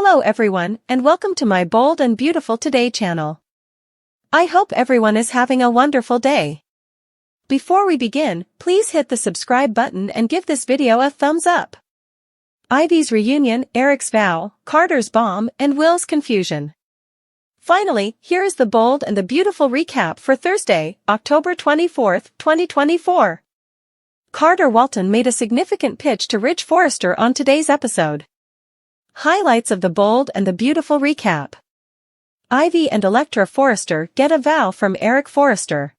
Hello everyone, and welcome to my Bold and Beautiful Today channel. I hope everyone is having a wonderful day. Before we begin, please hit the subscribe button and give this video a thumbs up. Ivy's reunion, Eric's vow, Carter's bomb, and Will's confusion. Finally, here is the bold and the beautiful recap for Thursday, October 24th, 2024. Carter Walton made a significant pitch to Ridge Forrester on today's episode. Highlights of the bold and the beautiful recap. Ivy and Electra Forrester get a vow from Eric Forrester.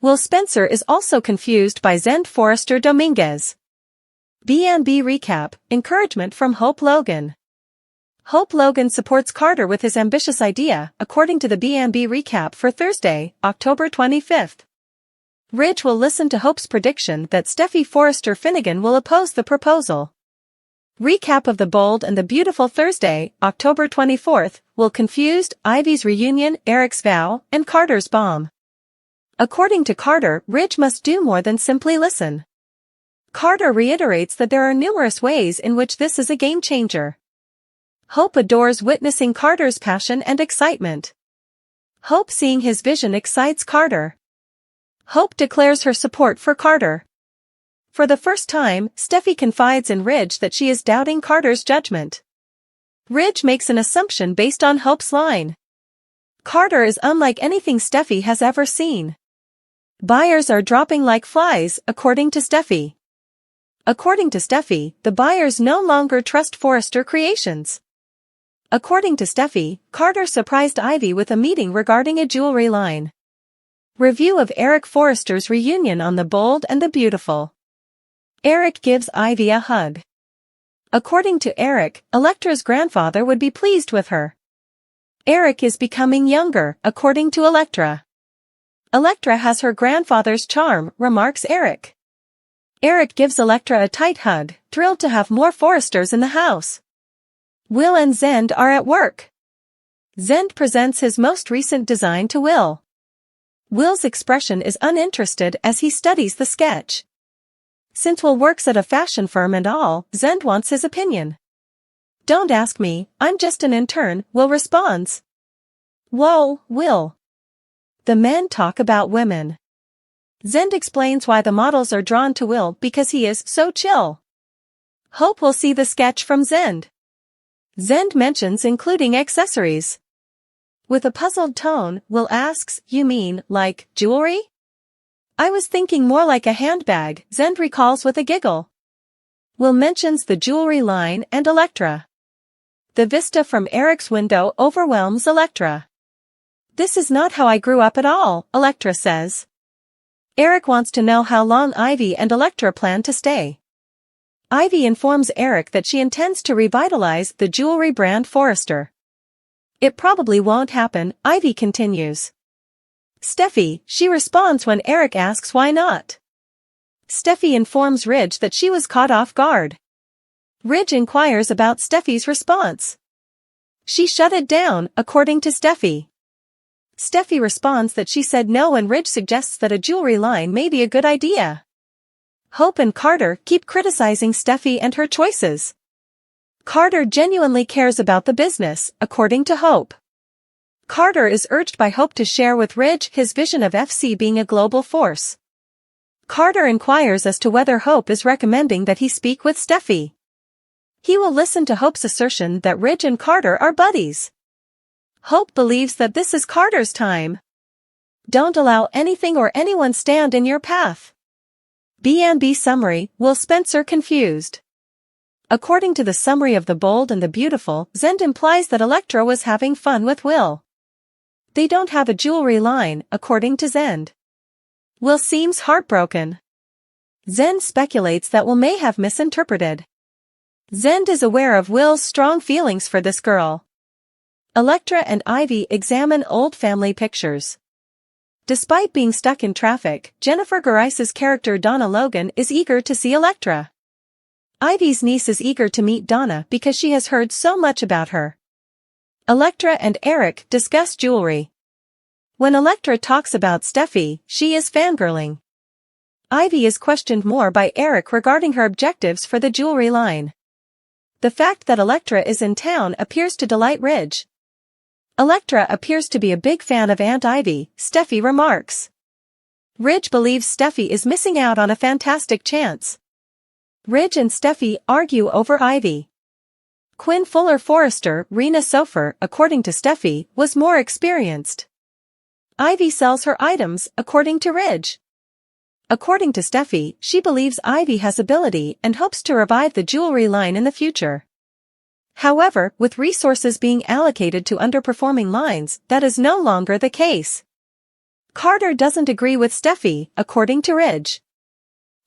Will Spencer is also confused by Zend Forrester Dominguez. B&B recap, encouragement from Hope Logan. Hope Logan supports Carter with his ambitious idea, according to the B&B recap for Thursday, October 25th. Ridge will listen to Hope's prediction that Steffy Forrester Finnegan will oppose the proposal. Recap of the bold and the beautiful Thursday, October 24th, will confused, Ivy's reunion, Eric's vow, and Carter's bomb. According to Carter, Ridge must do more than simply listen. Carter reiterates that there are numerous ways in which this is a game changer. Hope adores witnessing Carter's passion and excitement. Hope seeing his vision excites Carter. Hope declares her support for Carter. For the first time, Steffy confides in Ridge that she is doubting Carter's judgment. Ridge makes an assumption based on Hope's line. Carter is unlike anything Steffy has ever seen. Buyers are dropping like flies, according to Steffy. According to Steffy, the buyers no longer trust Forrester Creations. According to Steffy, Carter surprised Ivy with a meeting regarding a jewelry line. Review of Eric Forrester's reunion on the bold and the beautiful. Eric gives Ivy a hug. According to Eric, Electra's grandfather would be pleased with her. Eric is becoming younger, according to Electra. Electra has her grandfather's charm, remarks Eric. Eric gives Electra a tight hug, thrilled to have more Forresters in the house. Will and Zend are at work. Zend presents his most recent design to Will. Will's expression is uninterested as he studies the sketch. Since Will works at a fashion firm and all, Zend wants his opinion. Don't ask me, I'm just an intern, Will responds. Whoa, Will. The men talk about women. Zend explains why the models are drawn to Will because he is so chill. Hope will see the sketch from Zend. Zend mentions including accessories. With a puzzled tone, Will asks, you mean, like, jewelry? I was thinking more like a handbag, Zend recalls with a giggle. Will mentions the jewelry line and Electra. The vista from Eric's window overwhelms Electra. This is not how I grew up at all, Electra says. Eric wants to know how long Ivy and Electra plan to stay. Ivy informs Eric that she intends to revitalize the jewelry brand Forrester. It probably won't happen, Ivy continues. Steffy, she responds when Eric asks why not. Steffy informs Ridge that she was caught off guard. Ridge inquires about Steffy's response. She shut it down, according to Steffy. Steffy responds that she said no and Ridge suggests that a jewelry line may be a good idea. Hope and Carter keep criticizing Steffy and her choices. Carter genuinely cares about the business, according to Hope. Carter is urged by Hope to share with Ridge his vision of FC being a global force. Carter inquires as to whether Hope is recommending that he speak with Steffy. He will listen to Hope's assertion that Ridge and Carter are buddies. Hope believes that this is Carter's time. Don't allow anything or anyone stand in your path. B&B summary, Will Spencer confused. According to the summary of the bold and the beautiful, Zend implies that Electra was having fun with Will. They don't have a jewelry line, according to Zend. Will seems heartbroken. Zend speculates that Will may have misinterpreted. Zend is aware of Will's strong feelings for this girl. Electra and Ivy examine old family pictures. Despite being stuck in traffic, Jennifer Garice's character Donna Logan is eager to see Electra. Ivy's niece is eager to meet Donna because she has heard so much about her. Electra and Eric discuss jewelry. When Electra talks about Steffy, she is fangirling. Ivy is questioned more by Eric regarding her objectives for the jewelry line. The fact that Electra is in town appears to delight Ridge. Electra appears to be a big fan of Aunt Ivy, Steffy remarks. Ridge believes Steffy is missing out on a fantastic chance. Ridge and Steffy argue over Ivy. Quinn Fuller Forrester, Rena Sofer, according to Steffy, was more experienced. Ivy sells her items, according to Ridge. According to Steffy, she believes Ivy has ability and hopes to revive the jewelry line in the future. However, with resources being allocated to underperforming lines, that is no longer the case. Carter doesn't agree with Steffy, according to Ridge.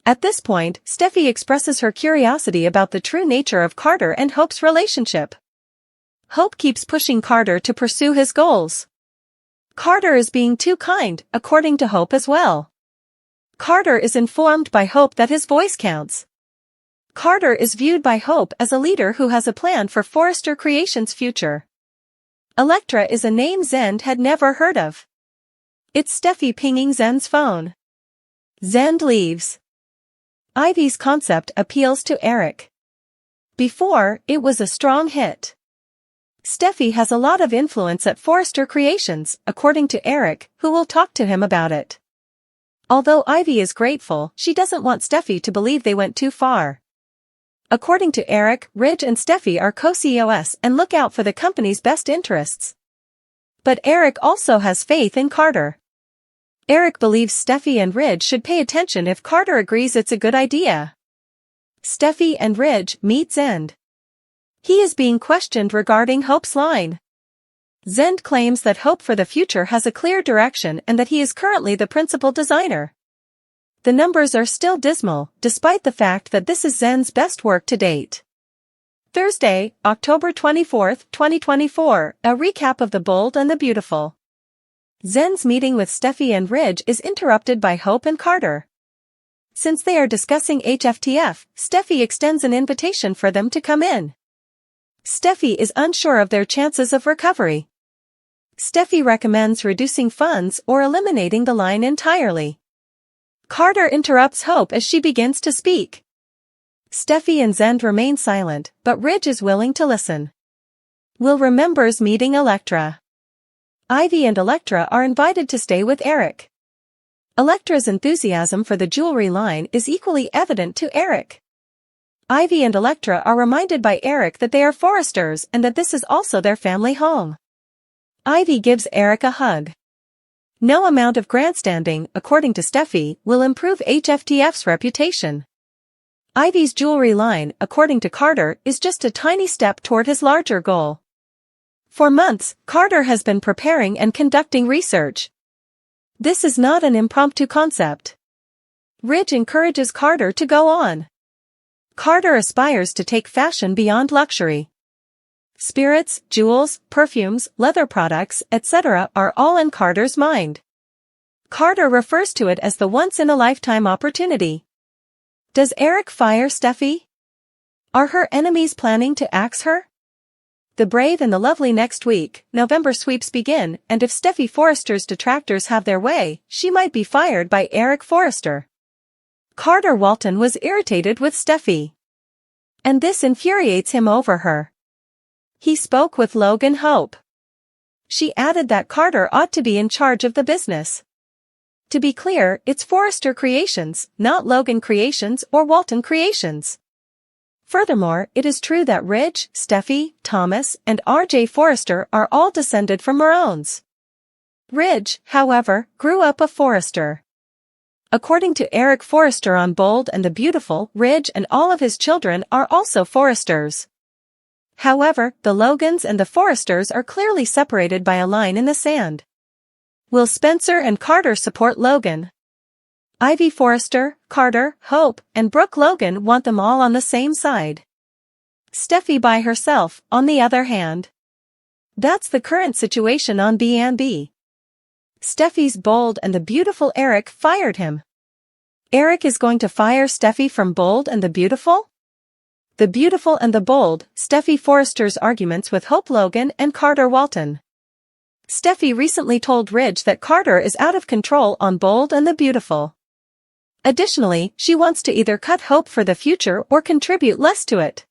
At this point, Steffy expresses her curiosity about the true nature of Carter and Hope's relationship. Hope keeps pushing Carter to pursue his goals. Carter is being too kind, according to Hope as well. Carter is informed by Hope that his voice counts. Carter is viewed by Hope as a leader who has a plan for Forrester Creations' future. Electra is a name Zend had never heard of. It's Steffy pinging Zend's phone. Zend leaves. Ivy's concept appeals to Eric. Before, it was a strong hit. Steffy has a lot of influence at Forrester Creations, according to Eric, who will talk to him about it. Although Ivy is grateful, she doesn't want Steffy to believe they went too far. According to Eric, Ridge and Steffy are co-CEOs and look out for the company's best interests. But Eric also has faith in Carter. Eric believes Steffy and Ridge should pay attention if Carter agrees it's a good idea. Steffy and Ridge meet Zend. He is being questioned regarding Hope's line. Zend claims that Hope for the future has a clear direction and that he is currently the principal designer. The numbers are still dismal, despite the fact that this is Zend's best work to date. Thursday, October 24, 2024, a recap of The Bold and the Beautiful. Zend's meeting with Steffy and Ridge is interrupted by Hope and Carter. Since they are discussing HFTF, Steffy extends an invitation for them to come in. Steffy is unsure of their chances of recovery. Steffy recommends reducing funds or eliminating the line entirely. Carter interrupts Hope as she begins to speak. Steffy and Zend remain silent, but Ridge is willing to listen. Will remembers meeting Electra. Ivy and Electra are invited to stay with Eric. Electra's enthusiasm for the jewelry line is equally evident to Eric. Ivy and Electra are reminded by Eric that they are Forresters and that this is also their family home. Ivy gives Eric a hug. No amount of grandstanding, according to Steffy, will improve HFTF's reputation. Ivy's jewelry line, according to Carter, is just a tiny step toward his larger goal. For months, Carter has been preparing and conducting research. This is not an impromptu concept. Ridge encourages Carter to go on. Carter aspires to take fashion beyond luxury. Spirits, jewels, perfumes, leather products, etc. are all in Carter's mind. Carter refers to it as the once-in-a-lifetime opportunity. Does Eric fire Steffy? Are her enemies planning to axe her? The Brave and the Lovely next week, November sweeps begin, and if Steffy Forrester's detractors have their way, she might be fired by Eric Forrester. Carter Walton was irritated with Steffy. And this infuriates him over her. He spoke with Logan Hope. She added that Carter ought to be in charge of the business. To be clear, it's Forrester Creations, not Logan Creations or Walton Creations. Furthermore, it is true that Ridge, Steffy, Thomas, and R.J. Forrester are all descended from Maroons. Ridge, however, grew up a Forrester. According to Eric Forrester on Bold and the Beautiful, Ridge and all of his children are also Forresters. However, the Logans and the Forresters are clearly separated by a line in the sand. Will Spencer and Carter support Logan? Ivy Forrester, Carter, Hope, and Brooke Logan want them all on the same side. Steffy by herself, on the other hand. That's the current situation on B&B. Steffy's Bold and the Beautiful Eric fired him. Eric is going to fire Steffy from Bold and the Beautiful? The Beautiful and the Bold, Steffy Forrester's arguments with Hope Logan and Carter Walton. Steffy recently told Ridge that Carter is out of control on Bold and the Beautiful. Additionally, she wants to either cut Hope for the future or contribute less to it.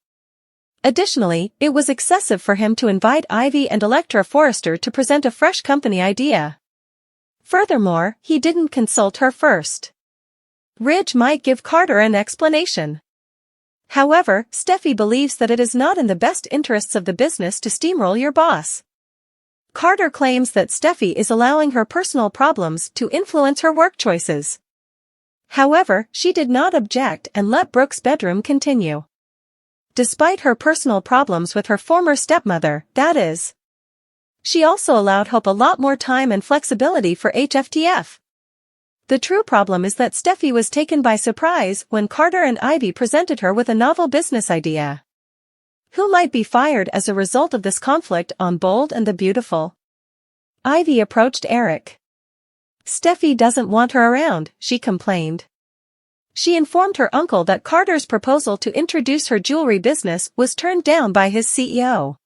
Additionally, it was excessive for him to invite Ivy and Electra Forrester to present a fresh company idea. Furthermore, he didn't consult her first. Ridge might give Carter an explanation. However, Steffy believes that it is not in the best interests of the business to steamroll your boss. Carter claims that Steffy is allowing her personal problems to influence her work choices. However, she did not object and let Brooke's bedroom continue. Despite her personal problems with her former stepmother, that is. She also allowed Hope a lot more time and flexibility for HFTF. The true problem is that Steffy was taken by surprise when Carter and Ivy presented her with a novel business idea. Who might be fired as a result of this conflict on Bold and the Beautiful? Ivy approached Eric. Steffy doesn't want her around, she complained. She informed her uncle that Carter's proposal to introduce her jewelry business was turned down by his CEO.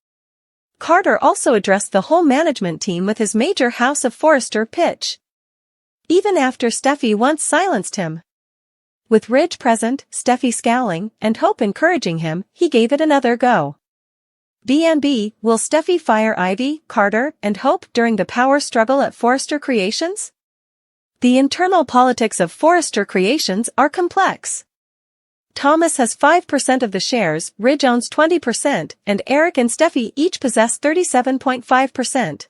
Carter also addressed the whole management team with his major House of Forrester pitch. Even after Steffy once silenced him. With Ridge present, Steffy scowling, and Hope encouraging him, he gave it another go. B&B, will Steffy fire Ivy, Carter, and Hope during the power struggle at Forrester Creations? The internal politics of Forrester Creations are complex. Thomas has 5% of the shares, Ridge owns 20%, and Eric and Steffy each possess 37.5%.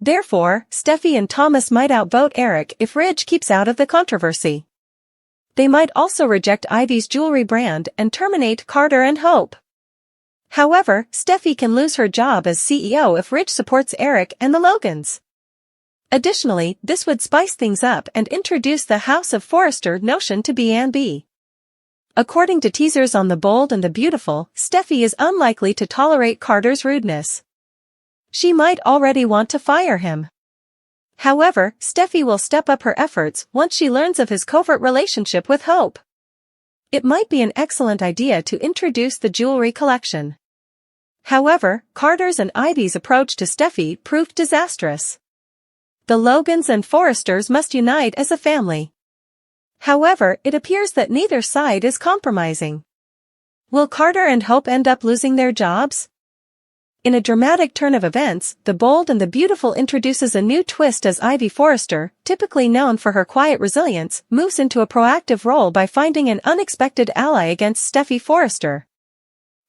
Therefore, Steffy and Thomas might outvote Eric if Ridge keeps out of the controversy. They might also reject Ivy's jewelry brand and terminate Carter and Hope. However, Steffy can lose her job as CEO if Ridge supports Eric and the Logans. Additionally, this would spice things up and introduce the House of Forrester notion to B&B. According to teasers on The Bold and the Beautiful, Steffy is unlikely to tolerate Carter's rudeness. She might already want to fire him. However, Steffy will step up her efforts once she learns of his covert relationship with Hope. It might be an excellent idea to introduce the jewelry collection. However, Carter's and Ivy's approach to Steffy proved disastrous. The Logans and Forresters must unite as a family. However, it appears that neither side is compromising. Will Carter and Hope end up losing their jobs? In a dramatic turn of events, The Bold and the Beautiful introduces a new twist as Ivy Forrester, typically known for her quiet resilience, moves into a proactive role by finding an unexpected ally against Steffy Forrester.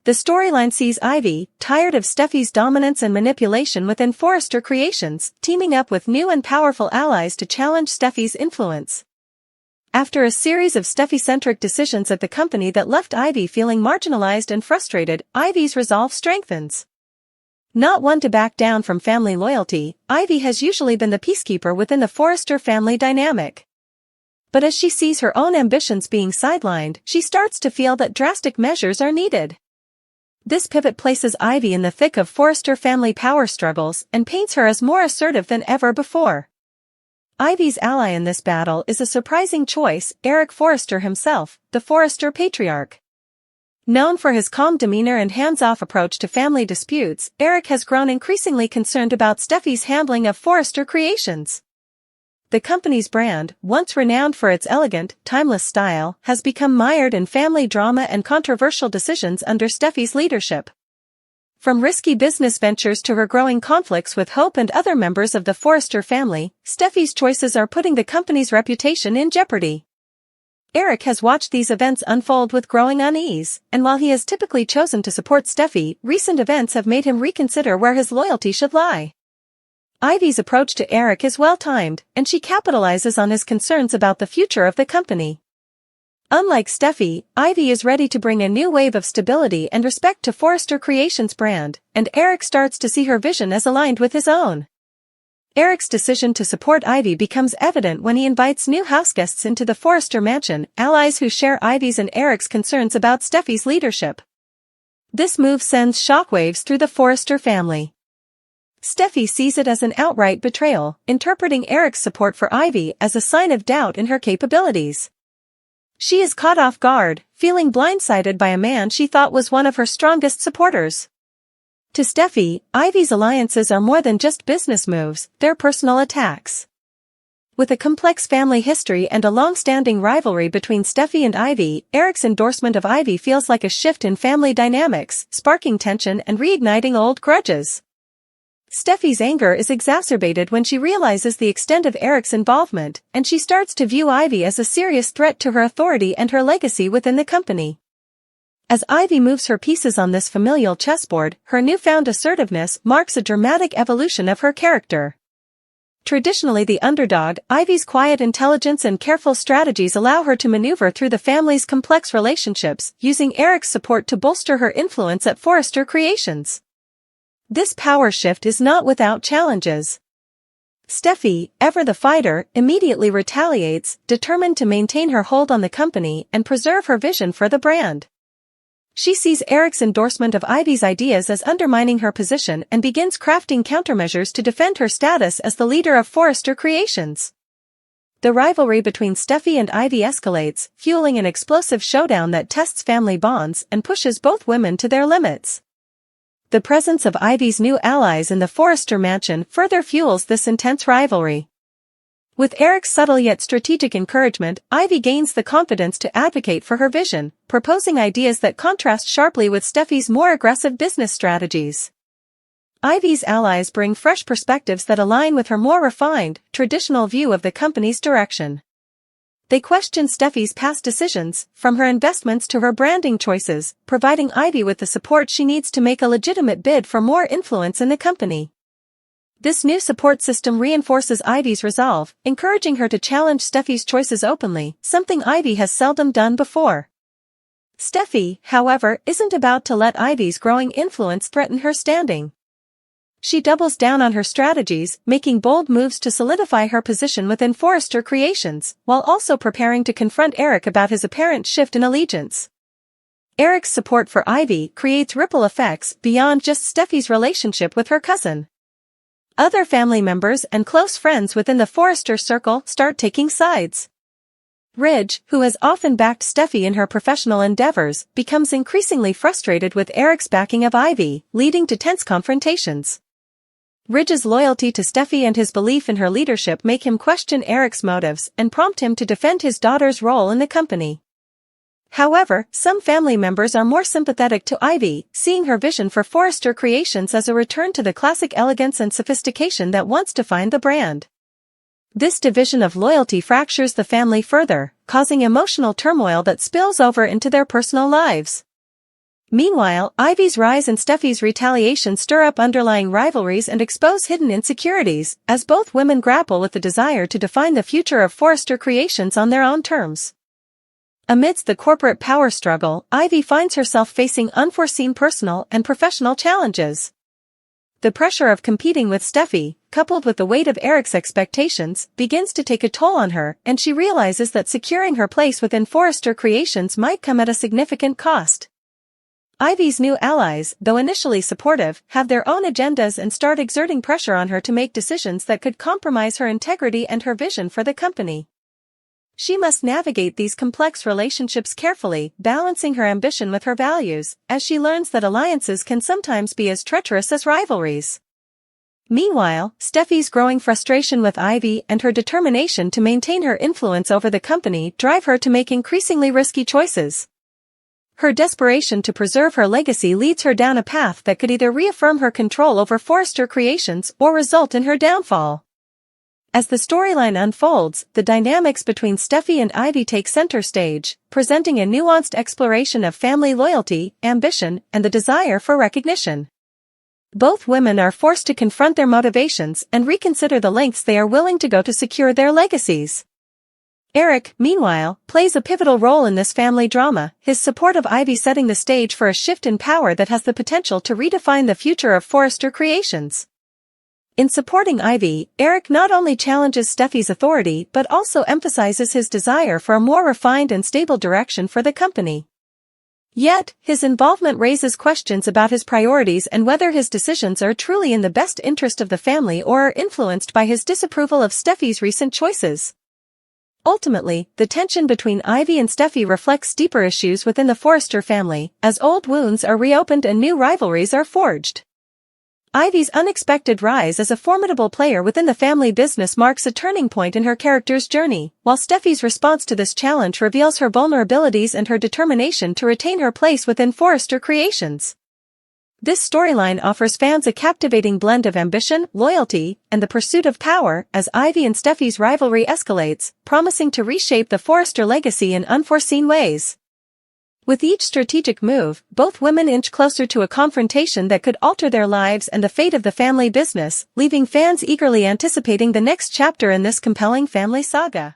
The storyline sees Ivy, tired of Steffy's dominance and manipulation within Forrester Creations, teaming up with new and powerful allies to challenge Steffy's influence. After a series of Steffy-centric decisions at the company that left Ivy feeling marginalized and frustrated, Ivy's resolve strengthens. Not one to back down from family loyalty, Ivy has usually been the peacekeeper within the Forrester family dynamic. But as she sees her own ambitions being sidelined, she starts to feel that drastic measures are needed. This pivot places Ivy in the thick of Forrester family power struggles and paints her as more assertive than ever before. Ivy's ally in this battle is a surprising choice, Eric Forrester himself, the Forrester patriarch. Known for his calm demeanor and hands-off approach to family disputes, Eric has grown increasingly concerned about Steffy's handling of Forrester Creations. The company's brand, once renowned for its elegant, timeless style, has become mired in family drama and controversial decisions under Steffy's leadership. From risky business ventures to her growing conflicts with Hope and other members of the Forrester family, Steffy's choices are putting the company's reputation in jeopardy. Eric has watched these events unfold with growing unease, and while he has typically chosen to support Steffy, recent events have made him reconsider where his loyalty should lie. Ivy's approach to Eric is well-timed, and she capitalizes on his concerns about the future of the company. Unlike Steffy, Ivy is ready to bring a new wave of stability and respect to Forrester Creations' brand, and Eric starts to see her vision as aligned with his own. Eric's decision to support Ivy becomes evident when he invites new houseguests into the Forrester mansion, allies who share Ivy's and Eric's concerns about Steffy's leadership. This move sends shockwaves through the Forrester family. Steffy sees it as an outright betrayal, interpreting Eric's support for Ivy as a sign of doubt in her capabilities. She is caught off guard, feeling blindsided by a man she thought was one of her strongest supporters. To Steffy, Ivy's alliances are more than just business moves, they're personal attacks. With a complex family history and a long-standing rivalry between Steffy and Ivy, Eric's endorsement of Ivy feels like a shift in family dynamics, sparking tension and reigniting old grudges. Steffy's anger is exacerbated when she realizes the extent of Eric's involvement, and she starts to view Ivy as a serious threat to her authority and her legacy within the company. As Ivy moves her pieces on this familial chessboard, her newfound assertiveness marks a dramatic evolution of her character. Traditionally the underdog, Ivy's quiet intelligence and careful strategies allow her to maneuver through the family's complex relationships, using Eric's support to bolster her influence at Forrester Creations. This power shift is not without challenges. Steffy, ever the fighter, immediately retaliates, determined to maintain her hold on the company and preserve her vision for the brand. She sees Eric's endorsement of Ivy's ideas as undermining her position and begins crafting countermeasures to defend her status as the leader of Forrester Creations. The rivalry between Steffy and Ivy escalates, fueling an explosive showdown that tests family bonds and pushes both women to their limits. The presence of Ivy's new allies in the Forrester mansion further fuels this intense rivalry. With Eric's subtle yet strategic encouragement, Ivy gains the confidence to advocate for her vision, proposing ideas that contrast sharply with Steffy's more aggressive business strategies. Ivy's allies bring fresh perspectives that align with her more refined, traditional view of the company's direction. They question Steffy's past decisions, from her investments to her branding choices, providing Ivy with the support she needs to make a legitimate bid for more influence in the company. This new support system reinforces Ivy's resolve, encouraging her to challenge Steffy's choices openly, something Ivy has seldom done before. Steffy, however, isn't about to let Ivy's growing influence threaten her standing. She doubles down on her strategies, making bold moves to solidify her position within Forrester Creations, while also preparing to confront Eric about his apparent shift in allegiance. Eric's support for Ivy creates ripple effects beyond just Steffy's relationship with her cousin. Other family members and close friends within the Forrester circle start taking sides. Ridge, who has often backed Steffy in her professional endeavors, becomes increasingly frustrated with Eric's backing of Ivy, leading to tense confrontations. Ridge's loyalty to Steffy and his belief in her leadership make him question Eric's motives and prompt him to defend his daughter's role in the company. However, some family members are more sympathetic to Ivy, seeing her vision for Forrester Creations as a return to the classic elegance and sophistication that once defined the brand. This division of loyalty fractures the family further, causing emotional turmoil that spills over into their personal lives. Meanwhile, Ivy's rise and Steffy's retaliation stir up underlying rivalries and expose hidden insecurities, as both women grapple with the desire to define the future of Forrester Creations on their own terms. Amidst the corporate power struggle, Ivy finds herself facing unforeseen personal and professional challenges. The pressure of competing with Steffy, coupled with the weight of Eric's expectations, begins to take a toll on her, and she realizes that securing her place within Forrester Creations might come at a significant cost. Ivy's new allies, though initially supportive, have their own agendas and start exerting pressure on her to make decisions that could compromise her integrity and her vision for the company. She must navigate these complex relationships carefully, balancing her ambition with her values, as she learns that alliances can sometimes be as treacherous as rivalries. Meanwhile, Steffy's growing frustration with Ivy and her determination to maintain her influence over the company drive her to make increasingly risky choices. Her desperation to preserve her legacy leads her down a path that could either reaffirm her control over Forrester Creations or result in her downfall. As the storyline unfolds, the dynamics between Steffy and Ivy take center stage, presenting a nuanced exploration of family loyalty, ambition, and the desire for recognition. Both women are forced to confront their motivations and reconsider the lengths they are willing to go to secure their legacies. Eric, meanwhile, plays a pivotal role in this family drama, his support of Ivy setting the stage for a shift in power that has the potential to redefine the future of Forrester Creations. In supporting Ivy, Eric not only challenges Steffy's authority but also emphasizes his desire for a more refined and stable direction for the company. Yet, his involvement raises questions about his priorities and whether his decisions are truly in the best interest of the family or are influenced by his disapproval of Steffy's recent choices. Ultimately, the tension between Ivy and Steffy reflects deeper issues within the Forrester family, as old wounds are reopened and new rivalries are forged. Ivy's unexpected rise as a formidable player within the family business marks a turning point in her character's journey, while Steffy's response to this challenge reveals her vulnerabilities and her determination to retain her place within Forrester Creations. This storyline offers fans a captivating blend of ambition, loyalty, and the pursuit of power as Ivy and Steffy's rivalry escalates, promising to reshape the Forrester legacy in unforeseen ways. With each strategic move, both women inch closer to a confrontation that could alter their lives and the fate of the family business, leaving fans eagerly anticipating the next chapter in this compelling family saga.